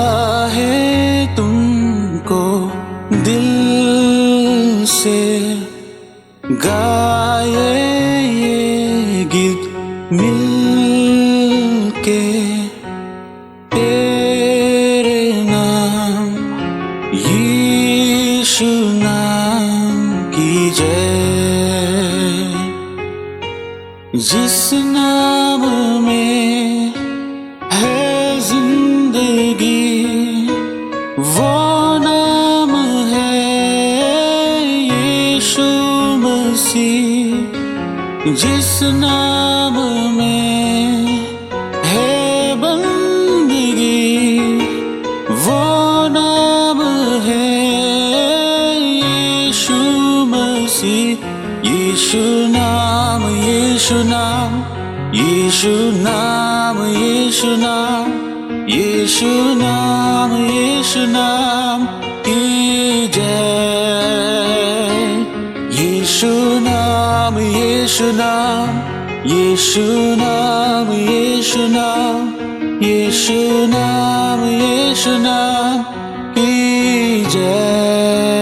चाहे तुमको दिल से गाए ये गीत मिलके, तेरे नाम यीशु नाम की जय। जिस नाम में है जिंदगी वो नाम है यीशु मसीह। जिस नाम में है बंदगी वो नाम है यीशु मसीह। यीशु नाम, यीशु नाम, यीशु नाम, यीशु नाम, यीशु नाम, यीशु नाम की जय। यीशु नाम, यीशु नाम, यीशु नाम, यीशु नाम, यीशु नाम, यीशु नाम की जय।